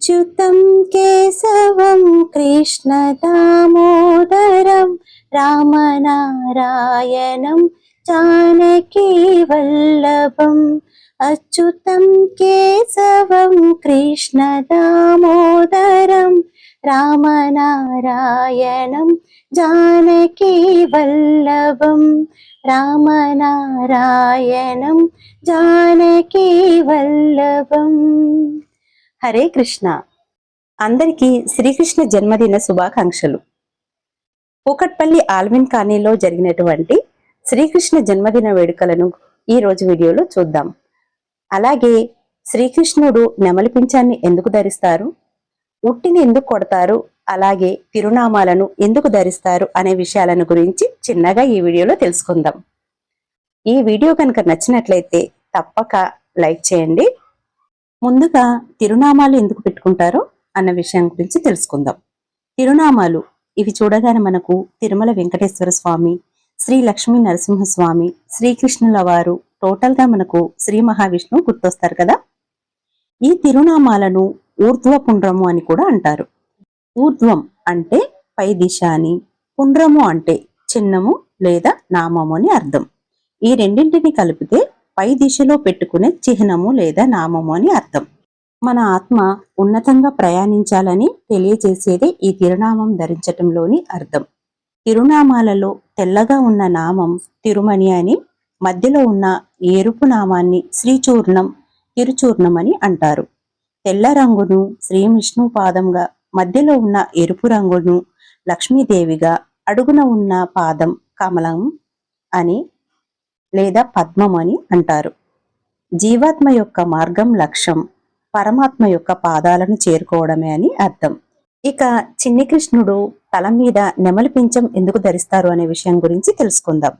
अच्युतं केशवं कृष्णदामोदरं रामनारायणं जानकीवल्लभम् अच्युतं केशवं कृष्णदामोदरं रामनारायणं जानकीवल्लभं रामनारायणं जानकीवल्लभम्। హరే కృష్ణ. అందరికీ శ్రీకృష్ణ జన్మదిన శుభాకాంక్షలు. కూకట్పల్లి ఆల్విన్ కాలనీలో జరిగినటువంటి శ్రీకృష్ణ జన్మదిన వేడుకలను ఈ రోజు వీడియోలో చూద్దాం. అలాగే శ్రీకృష్ణుడు నెమలి పింఛాన్ని ఎందుకు ధరిస్తారు, ఉట్టిని ఎందుకు కొడతారు, అలాగే తిరునామాలను ఎందుకు ధరిస్తారు అనే విషయాలను గురించి చిన్నగా ఈ వీడియోలో తెలుసుకుందాం. ఈ వీడియో కనుక నచ్చినట్లయితే తప్పక లైక్ చేయండి. ముందుగా తిరునామాలు ఎందుకు పెట్టుకుంటారో అన్న విషయం గురించి తెలుసుకుందాం. తిరునామాలు ఇవి చూడగానే మనకు తిరుమల వెంకటేశ్వర స్వామి, శ్రీ లక్ష్మీ నరసింహస్వామి, శ్రీకృష్ణుల వారు, టోటల్ గా మనకు శ్రీ మహావిష్ణువు గుర్తొస్తారు కదా. ఈ తిరునామాలను ఊర్ధ్వ పుండ్రము అని కూడా అంటారు. ఊర్ధ్వం అంటే పై దిశ అని, పుండ్రము అంటే చిహ్నము లేదా నామము అని అర్థం. ఈ రెండింటిని కలిపితే పై దిశలో పెట్టుకునే చిహ్నము లేదా నామము అని అర్థం. మన ఆత్మ ఉన్నతంగా ప్రయాణించాలని తెలియజేసేదే ఈ తిరునామం ధరించటంలోని అర్థం. తిరునామాలలో తెల్లగా ఉన్న నామం తిరుమణి అని, మధ్యలో ఉన్న ఎరుపు నామాన్ని శ్రీచూర్ణం, తిరుచూర్ణం అని అంటారు. తెల్ల రంగును శ్రీ విష్ణు పాదంగా, మధ్యలో ఉన్న ఎరుపు రంగును లక్ష్మీదేవిగా, అడుగున ఉన్న పాదం కమలం అని లేదా పద్మం అని అంటారు. జీవాత్మ యొక్క మార్గం లక్ష్యం పరమాత్మ యొక్క పాదాలను చేరుకోవడమే అని అర్థం. ఇక చిన్ని కృష్ణుడు తల మీద నెమలి పింఛం ఎందుకు ధరిస్తారు అనే విషయం గురించి తెలుసుకుందాం.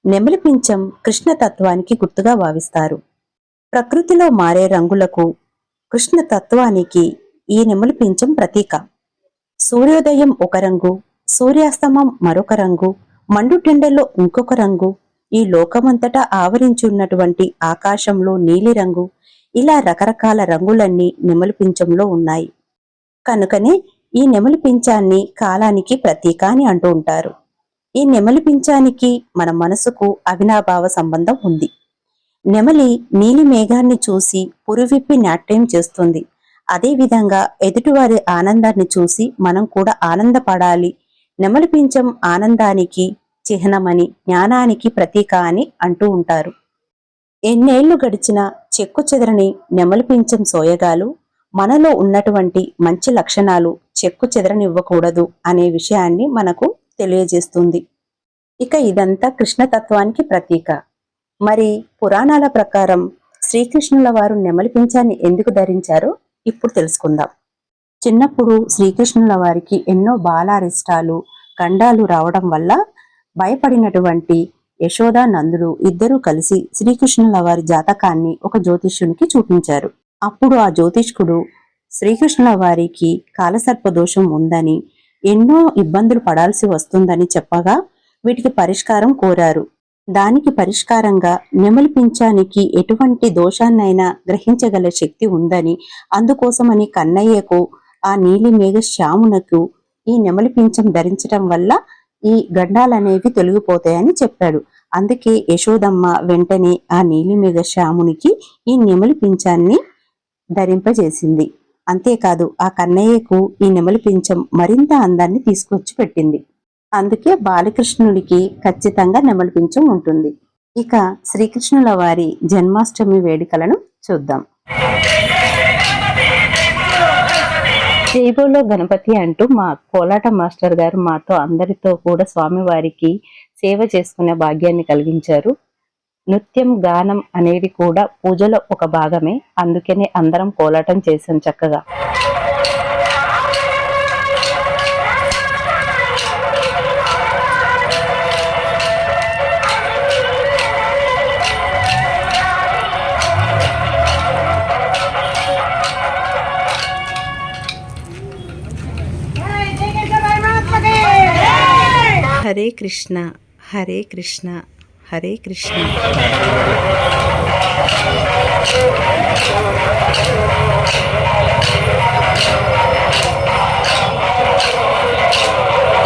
నెమలి పింఛం కృష్ణతత్వానికి గుర్తుగా భావిస్తారు. ప్రకృతిలో మారే రంగులకు కృష్ణతత్వానికి ఈ నెమలి పింఛం ప్రతీక. సూర్యోదయం ఒక రంగు, సూర్యాస్తమం మరొక రంగు, మండుటెండలో ఇంకొక రంగు, ఈ లోకమంతటా ఆవరించి ఉన్నటువంటి ఆకాశంలో నీలిరంగు, ఇలా రకరకాల రంగులన్నీ నెమలి పింఛంలో ఉన్నాయి. కనుకనే ఈ నెమలి పింఛాన్ని కాలానికి ప్రతీక అని అంటూ ఉంటారు. ఈ నెమలి పింఛానికి మన మనసుకు అవినాభావ సంబంధం ఉంది. నెమలి నీలి మేఘాన్ని చూసి పురివిప్పి నాట్యం చేస్తుంది. అదేవిధంగా ఎదుటివారి ఆనందాన్ని చూసి మనం కూడా ఆనందపడాలి. నెమలి పింఛం ఆనందానికి చిహ్నమని, జ్ఞానానికి ప్రతీక అని అంటూ ఉంటారు. ఎన్నేళ్లు గడిచినా చెక్కు చెదరని నెమలి పింఛం సోయగాలు మనలో ఉన్నటువంటి మంచి లక్షణాలు చెక్కు చెదరనివ్వకూడదు అనే విషయాన్ని మనకు తెలియజేస్తుంది. ఇక ఇదంతా కృష్ణతత్వానికి ప్రతీక. మరి పురాణాల ప్రకారం శ్రీకృష్ణుల వారు నెమలి పింఛాన్ని ఎందుకు ధరించారో ఇప్పుడు తెలుసుకుందాం. చిన్నప్పుడు శ్రీకృష్ణుల వారికి ఎన్నో బాలారిష్టాలు, గండాలు రావడం వల్ల భయపడినటువంటి యశోదా నందుడు ఇద్దరూ కలిసి శ్రీకృష్ణుల వారి జాతకాన్ని ఒక జ్యోతిష్యునికి చూపించారు. అప్పుడు ఆ జ్యోతిష్కుడు శ్రీకృష్ణుల వారికి కాలసర్ప దోషం ఉందని, ఎన్నో ఇబ్బందులు పడాల్సి వస్తుందని చెప్పగా వీటికి పరిష్కారం కోరారు. దానికి పరిష్కారంగా నెమలి పింఛానికి ఎటువంటి దోషాన్నైనా గ్రహించగల శక్తి ఉందని, అందుకోసమని కన్నయ్యకు, ఆ నీలి మేఘ శ్యామునకు ఈ నెమలి పింఛం ధరించటం వల్ల ఈ గండాలనేవి తొలగిపోతాయని చెప్పాడు. అందుకే యశోదమ్మ వెంటనే ఆ నీలిమేఘ శ్యామునికి ఈ నెమలి పింఛాన్ని ధరింపజేసింది. అంతేకాదు ఆ కన్నయ్యకు ఈ నెమలి పింఛం మరింత అందాన్ని తీసుకొచ్చి పెట్టింది. అందుకే బాలకృష్ణుడికి ఖచ్చితంగా నెమలి పింఛం ఉంటుంది. ఇక శ్రీకృష్ణుల వారి జన్మాష్టమి వేడుకలను చూద్దాం. జైబోలో గణపతి అంటూ మా కోలాట మాస్టర్ గారు మాతో అందరితో కూడా స్వామివారికి సేవ చేసుకునే భాగ్యాన్ని కలిగించారు. నృత్యం, గానం అనేది కూడా పూజలో ఒక భాగమే. అందుకనే అందరం కోలాటం చేసాం చక్కగా. హరే కృష్ణ, హరే కృష్ణ, హరే కృష్ణ.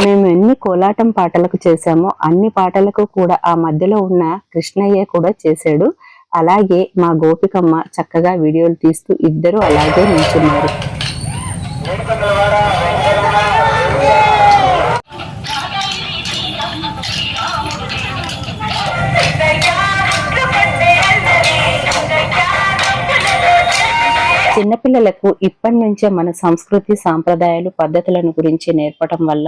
మేము ఎన్ని కోలాటం పాటలకు చేశామో అన్ని పాటలకు కూడా ఆ మధ్యలో ఉన్న కృష్ణయ్య కూడా చేశాడు. అలాగే మా గోపికమ్మ చక్కగా వీడియోలు తీస్తూ ఇద్దరు అలాగే నిల్చున్నారు. చిన్నపిల్లలకు ఇప్పటి నుంచే మన సంస్కృతి సాంప్రదాయాలు పద్ధతులను గురించి నేర్పడం వల్ల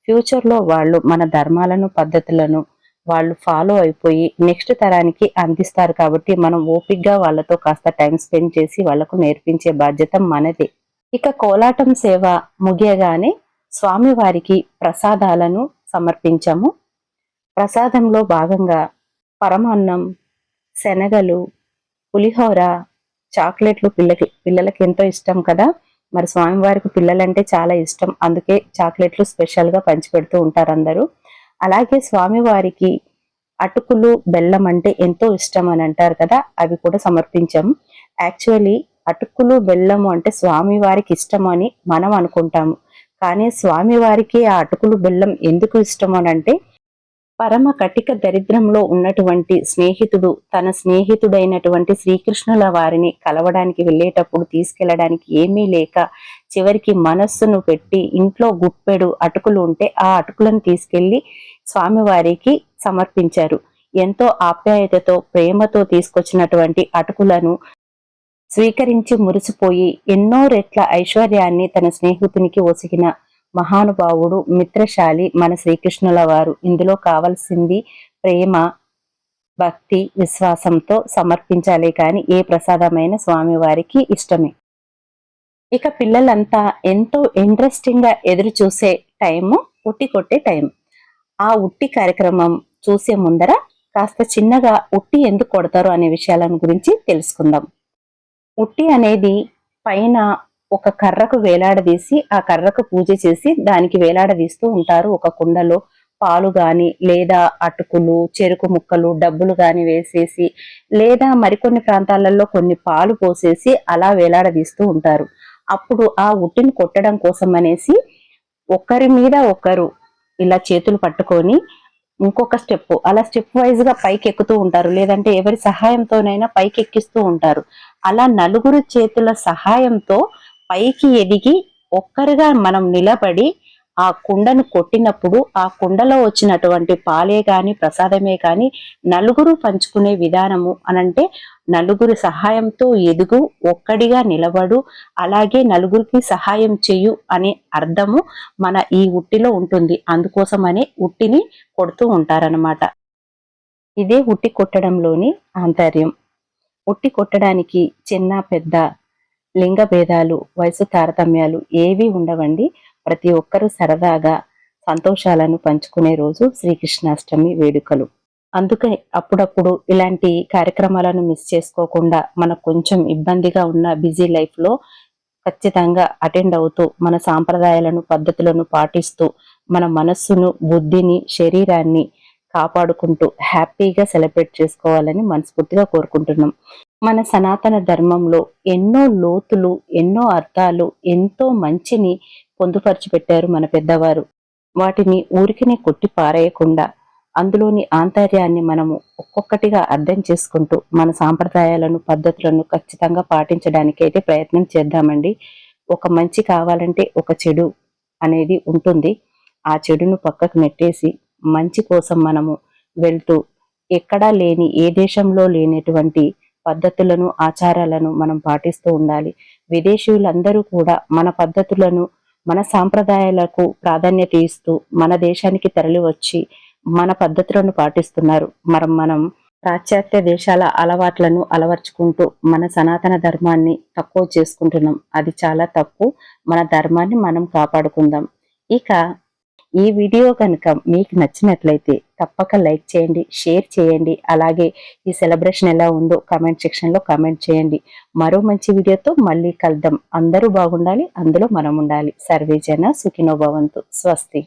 ఫ్యూచర్ లో వాళ్ళు మన ధర్మాలను పద్ధతులను వాళ్ళు ఫాలో అయిపోయి నెక్స్ట్ తరానికి అందిస్తారు. కాబట్టి మనం ఓపిగ్గా వాళ్ళతో కాస్త టైం స్పెండ్ చేసి వాళ్ళకు నేర్పించే బాధ్యత మనదే. ఇక కోలాటం సేవ ముగియగానే స్వామివారికి ప్రసాదాలను సమర్పించాము. ప్రసాదంలో భాగంగా పరమాన్నం, శనగలు, పులిహోర, చాక్లెట్లు పిల్లలకి ఎంతో ఇష్టం కదా. మరి స్వామివారికి పిల్లలంటే చాలా ఇష్టం, అందుకే చాక్లెట్లు స్పెషల్ గా పంచిపెడుతూ ఉంటారు అందరూ. అలాగే స్వామివారికి అటుకులు, బెల్లం అంటే ఎంతో ఇష్టం అని అంటారు కదా, అవి కూడా సమర్పించాము. యాక్చువల్లీ అటుకులు, బెల్లము అంటే స్వామివారికి ఇష్టం అని మనం అనుకుంటాము. కానీ స్వామివారికి ఆ అటుకులు, బెల్లం ఎందుకు ఇష్టం అని అంటే, పరమ కటిక దరిద్రంలో ఉన్నటువంటి స్నేహితుడు తన స్నేహితుడైనటువంటి శ్రీకృష్ణుల వారిని కలవడానికి వెళ్ళేటప్పుడు తీసుకెళ్లడానికి ఏమీ లేక చివరికి మనస్సును పెట్టి ఇంట్లో గుప్పెడు అటుకులు ఉంటే ఆ అటుకులను తీసుకెళ్లి స్వామివారికి సమర్పించారు. ఎంతో ఆప్యాయతతో ప్రేమతో తీసుకొచ్చినటువంటి అటుకులను స్వీకరించి మురిసిపోయి ఎన్నో రెట్ల ఐశ్వర్యాన్ని తన స్నేహితునికి ఒసిగిన మహానుభావుడు, మిత్రశాలి మన శ్రీకృష్ణుల వారు. ఇందులో కావాల్సింది ప్రేమ, భక్తి, విశ్వాసంతో సమర్పించాలి. కానీ ఏ ప్రసాదమైన స్వామివారికి ఇష్టమే. ఇక పిల్లలంతా ఎంతో ఇంట్రెస్టింగ్ గా ఎదురు చూసే టైము ఉట్టి కొట్టే టైం. ఆ ఉట్టి కార్యక్రమం చూసే ముందర కాస్త చిన్నగా ఉట్టి ఎందుకు కొడతారు అనే విషయాలను గురించి తెలుసుకుందాం. ఉట్టి అనేది పైన ఒక కర్రకు వేలాడదీసి ఆ కర్రకు పూజ చేసి దానికి వేలాడదీస్తూ ఉంటారు. ఒక కుండలో పాలు గాని లేదా అటుకులు, చెరుకు ముక్కలు, డబ్బులు గాని వేసేసి, లేదా మరికొన్ని ప్రాంతాలలో కొన్ని పాలు పోసేసి అలా వేలాడదీస్తూ ఉంటారు. అప్పుడు ఆ ఉట్టిని కొట్టడం కోసం అనేసి ఒకరి మీద ఒకరు ఇలా చేతులు పట్టుకొని ఇంకొక స్టెప్ అలా స్టెప్ వైజ్ గా పైకి ఎక్కుతూ ఉంటారు. లేదంటే ఎవరి సహాయంతోనైనా పైకి ఎక్కిస్తూ ఉంటారు. అలా నలుగురు చేతుల సహాయంతో పైకి ఎదిగి ఒక్కరిగా మనం నిలబడి ఆ కుండను కొట్టినప్పుడు ఆ కుండలో వచ్చినటువంటి పాలే గాని ప్రసాదమే గాని నలుగురు పంచుకునే విధానము అనంటే, నలుగురు సహాయంతో ఎదుగు, ఒక్కడిగా నిలబడు, అలాగే నలుగురికి సహాయం చెయ్యు అనే అర్థము మన ఈ ఉట్టిలో ఉంటుంది. అందుకోసమని ఉట్టిని కొడుతూ ఉంటారనమాట. ఇదే ఉట్టి కొట్టడంలోని ఆంతర్యం. ఉట్టి కొట్టడానికి చిన్న పెద్ద లింగ భేదాలు, వయసు తారతమ్యాలు ఏవి ఉండవండి. ప్రతి ఒక్కరూ సరదాగా సంతోషాలను పంచుకునే రోజు శ్రీకృష్ణాష్టమి వేడుకలు. అందుకని అప్పుడప్పుడు ఇలాంటి కార్యక్రమాలను మిస్ చేసుకోకుండా, మనకు కొంచెం ఇబ్బందిగా ఉన్న బిజీ లైఫ్ లో ఖచ్చితంగా అటెండ్ అవుతూ మన సాంప్రదాయాలను పద్ధతులను పాటిస్తూ మన మనస్సును, బుద్ధిని, శరీరాన్ని కాపాడుకుంటూ హ్యాపీగా సెలబ్రేట్ చేసుకోవాలని మనస్ఫూర్తిగా కోరుకుంటున్నాం. మన సనాతన ధర్మంలో ఎన్నో లోతులు, ఎన్నో అర్థాలు, ఎంతో మంచిని పొందుపరిచి పెట్టారు మన పెద్దవారు. వాటిని ఊరికినే కొట్టి పారేయకుండా అందులోని ఆంతర్యాన్ని మనము ఒక్కొక్కటిగా అర్థం చేసుకుంటూ మన సాంప్రదాయాలను పద్ధతులను ఖచ్చితంగా పాటించడానికి అయితే ప్రయత్నం చేద్దామండి. ఒక మంచి కావాలంటే ఒక చెడు అనేది ఉంటుంది. ఆ చెడును పక్కకు నెట్టేసి మంచి కోసం మనము వెళ్తూ ఎక్కడా లేని, ఏ దేశంలో లేనటువంటి పద్ధతులను, ఆచారాలను మనం పాటిస్తూ ఉండాలి. విదేశీయులందరూ కూడా మన పద్ధతులను, మన సాంప్రదాయాలకు ప్రాధాన్యత ఇస్తూ మన దేశానికి తరలి వచ్చి మన పద్ధతులను పాటిస్తున్నారు. మనం పాశ్చాత్య దేశాల అలవాట్లను అలవర్చుకుంటూ మన సనాతన ధర్మాన్ని తక్కువ చేసుకుంటున్నాం. అది చాలా తప్పు. మన ధర్మాన్ని మనం కాపాడుకుందాం. ఇక ఈ వీడియో కనుక మీకు నచ్చినట్లయితే తప్పక లైక్ చేయండి, షేర్ చేయండి. అలాగే ఈ సెలబ్రేషన్ ఎలా ఉందో కామెంట్ సెక్షన్ లో కామెంట్ చేయండి. మరో మంచి వీడియోతో మళ్ళీ కలుద్దాం. అందరూ బాగుండాలి, అందులో మనం ఉండాలి. సర్వే జన సుఖినో భవంతు. స్వస్తి.